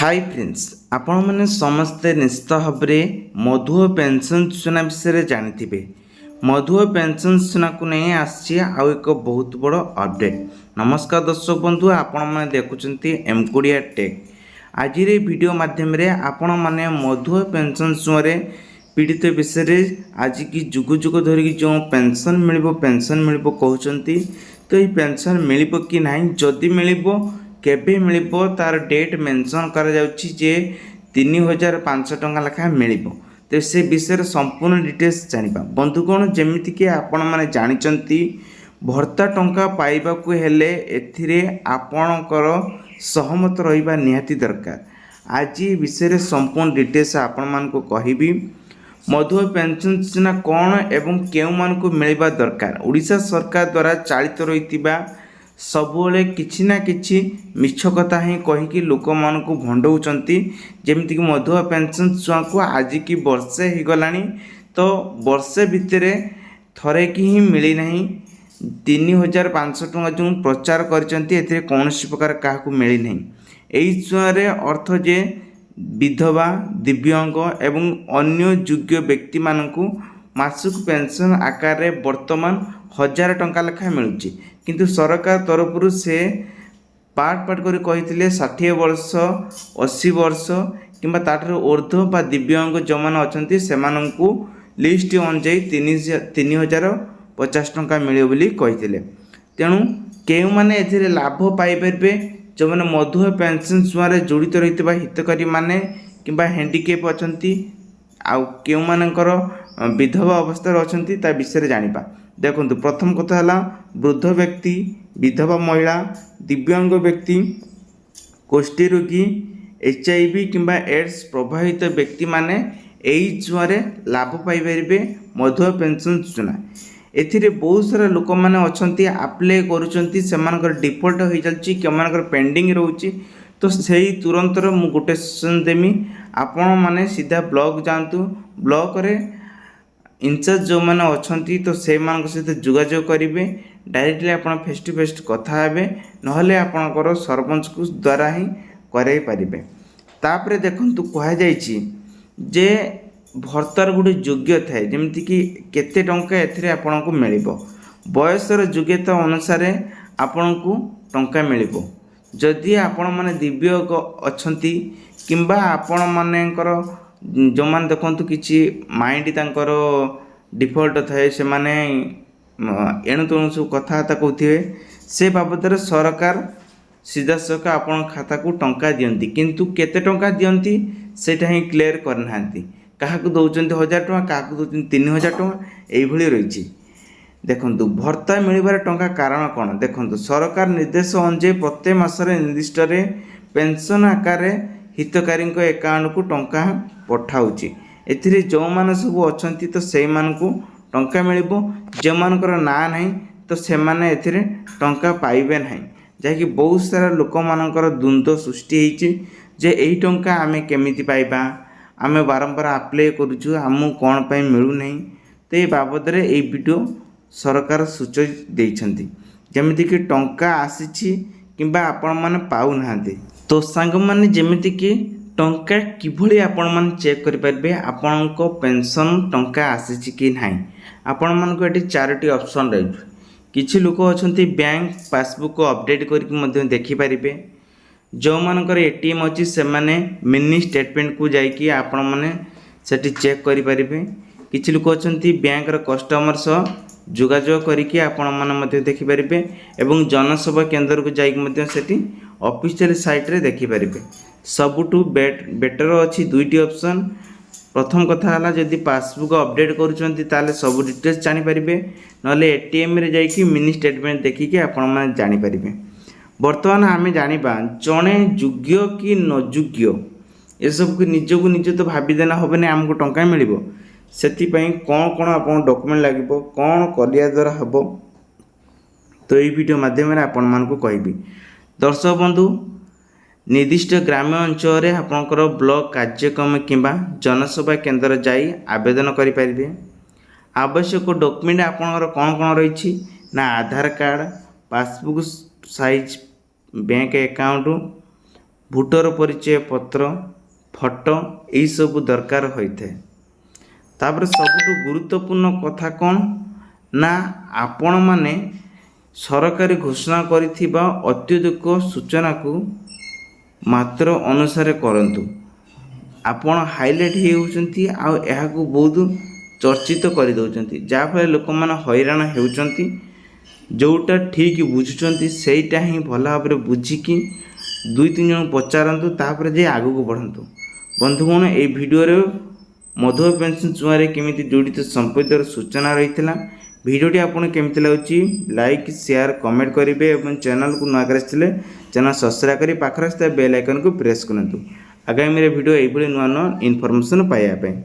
Hi friends आपण मैंने समस्ते निश्चित भाव में मधुआ पेंशन योजना विषय जानते मधुआ पेंशन योजना को नहीं आसी आउ एक बहुत बड़ अपडेट। नमस्कार दर्शक बंधु आपण मैंने देखुं एमकोडिया टेक आज वीडियो माध्यम आपण मैंने मधुआ पेंशन योजना पीड़ित विषय आज की जुग जुग धरिकी जो पेंशन मिल कहते तो ये पेंशन मिल कि ना जदि मिल केबे मिलिबो तार डेट मेंशन करा जाउछि जे 3500 टंका लेखा मिलिबो। तो से विषय संपूर्ण डिटेल्स जानिबा बंधुगण जेमिति कि आपण माने जानिचंती भर्ता टंका पाइबा को हेले एथिरे आपणकर सहमत रहिबा निहाती दरकार। आज विषय संपूर्ण डिटेल्स आपण मान को कहिबी मधुआ पेंशन योजना कौन एवं केउ मान को मिलबा दरकार। ओडिशा सरकार द्वारा चालित रहितिबा सबुले किछि ना किछि मिछ कथा ही कहीकि लोक मान को भंडौचंती जेमिति कि मधुआ पेंशन योजना को आज की वर्षे ही गलानी तो वर्षे भितर थरे कि ही मिली नहीं 3500 टंका जो प्रचार करचंती एथिरे कौनसी प्रकार काहाकू मिली नहीं। एई योजनारे अर्थ जे विधवा दिव्यांग एवं अन्य योग्य व्यक्ति मानकू मासिक पेंशन आकार रे वर्तमान 1000 टंका लेखा मिलुची किंतु सरकार तरफ से पार्ट कर कही 60 वर्ष 80 वर्ष किंबा ताठर ऊर्ध बा दिव्यांग जो मैंने अच्छा से लिस्ट अनुजाई 3050 टंका मिले बोली कही तेणु केउ माने एथिरे लाभ पाइबे जो मैंने मधुआ पेंशन योजना जड़ित रही हितकारी माने किंबा हैंडिकेप अच्छी आउ केउ मानकर विधवा अवस्था अच्छा ता विषय जानिबा। देखो प्रथम कथा है वृद्ध व्यक्ति विधवा महिला दिव्यांग व्यक्ति कोष्ठी रोगी HIV किंबा एड्स प्रभावित व्यक्ति माने एई योजनारे लाभ पाइबे मधुआ पेंशन योजना। एथिरे बहुत सारा लोक माने अछंती अप्लाई करूचंती सेमानकर डिफॉल्ट हो जालची केमानकर पेंडिंग रहउची तो सही तुरंत मु गोटे सजेशन देमी आपण माने सीधा ब्लॉक जांतु ब्लॉक रे इंचार्ज जो मैंने अच्छा तो से सहित जोगाजोग करेंगे डायरेक्टली आप फेस टू फेस कथा हेबे नहले आपणकर सरपंच को द्वारा ही कराई पारे। तापरे देखंतु कहा जायछि जे भर्तार गोटे योग्य थाए जेमति कि केते टंका एथिरे आपनको मिलिबो बयसर योग्यता अनुसार आपनको टंका मिलिबो। जदि आपण माने दिव्यांग अछंती किंबा आपण मानेकर जो मैंने देखो कि माइंड तांकर डिफॉल्ट थाए से माने एणु तेणु सब कथबार्ता कहते से बाबद सरकार सीधा सख आपण खाता को टंका दियंती किंतु केते टंका दियंती सेटा ही क्लियर करना क्या दौरान 1000 टंका क्या दौरान 3000 टंका यही रही। देखंतु भर्ता मिलबार टंका कारण कौन देखंतु सरकार निर्देश अनुसार प्रत्येक मासरे निर्दिष्ट पेंशन आकार हितकारी एकाउंट को टंका पठाऊँगी एथिरे जो माने सब अच्छी तो से टंका मिलिबो जो मानकर ना नहीं तो से माने एथिरे टंका पाइबे नहीं जहाँकि बहुत सारा लोक मानकर द्वंद्व सृष्टि होती जे यही टंका आमे केमिति पाइबा आमे बारंबार अप्लाई करूछु आमु कौन पाई मिलू नहीं तो ये बाबद रे ये वीडियो सरकार सूचना देइछंती जेमिति कि टंका आसीछि किंबा आपण माने पाउ नाहांती तो सांग माने जेमिति कि टंका किभली आपण माने चेक करि परबे आपणको पेंशन टंका आसीछि कि नाही आपण मानको एटी चारोटी ऑप्शन रही किछि लोक अछंती बैंक पासबुक को अपडेट करके मध्य देखि परिबे जो मानकर एटीएम अछि से माने मिनी स्टेटमेंट को जाइकी आपण माने सेठी चेक करि परिबे किछि लोक अछंती बैंक रो कस्टमर सह जोगाजोग करिके आपण माने मध्य देखि परिबे एवं जनसेवा केंद्र को जाइक मध्य सेठी ऑफिशियल साइट रे देखि परिबे। सबुठु बेटर अच्छी दुईटी ऑप्शन प्रथम कथा है जदि पासबुक अपडेट करुँच ताले सब डिटेल्स जानीपारे नले एटीएम रे जाइकी मिनी स्टेटमेंट देखिके आपण माने जानीपारे। बर्तमान आम जानिबा जड़े योग्य कि नयोग्य ये सब को निजको निज तो भाविदेना हेनी आमको टंका मिल से कौन कौन आप डॉक्यूमेंट लगे कौन करिया द्वारा हम तो ये वीडियो माध्यम आपण मानक कहबी। दर्शक बंधु निर्दिष्ट ग्राम्य अंचल आपणकर ब्लॉक कार्यक्रम किंबा जनसेवा केंद्र जाई आवेदन करें। आवश्यक डॉक्यूमेंट आपणकर कौन कौन रही ना Aadhaar card passbook size bank account voter ପରିଚୟ ପତ୍ର, ଫଟୋ ଏଇସବୁ ଦରକାର ହୋଇଥାଏ। ତାପରେ ସବୁଠୁ ଗୁରୁତ୍ୱପୂର୍ଣ୍ଣ କଥା କ'ଣ ନା ଆପଣମାନେ ସରକାରୀ ଘୋଷଣା କରିଥିବା ଅତ୍ୟଧିକ ସୂଚନାକୁ ମାତ୍ର ଅନୁସାରେ କରନ୍ତୁ। ଆପଣ ହାଇଲାଇଟ୍ ହେଉଛନ୍ତି ଆଉ ଏହାକୁ ବହୁତ ଚର୍ଚ୍ଚିତ କରିଦେଉଛନ୍ତି, ଯାହାଫଳରେ ଲୋକମାନେ ହଇରାଣ ହେଉଛନ୍ତି। ଯେଉଁଟା ଠିକ୍ ବୁଝୁଛନ୍ତି ସେଇଟା ହିଁ ଭଲ ଭାବରେ ବୁଝିକି 2-3 ଜଣଙ୍କୁ ପଚାରନ୍ତୁ, ତାପରେ ଯାଇ ଆଗକୁ ବଢ଼ନ୍ତୁ। ବନ୍ଧୁଗଣ, ଏହି ଭିଡ଼ିଓରେ ମଧୁବାବୁ ପେନ୍ସନ୍ ଚୁଆଁରେ କେମିତି ଜଡ଼ିତ ସମ୍ପତ୍ତିର ସୂଚନା ରହିଥିଲା। ଭିଡ଼ିଓଟି ଆପଣଙ୍କୁ କେମିତି ଲାଗୁଛି ଲାଇକ୍, ସେୟାର, କମେଣ୍ଟ କରିବେ ଏବଂ ଚ୍ୟାନେଲକୁ ନୂଆ କରି ଆସିଥିଲେ ଚ୍ୟାନେଲ ସବସ୍କ୍ରାଇବ୍ କରି ପାଖରେ ଆସିଥିବା ବେଲ୍ ଆଇକନ୍କୁ ପ୍ରେସ୍ କରନ୍ତୁ ଆଗାମୀରେ ଭିଡ଼ିଓ ଏଇଭଳି ନୂଆ ନୂଆ ଇନଫର୍ମେସନ୍ ପାଇବା ପାଇଁ।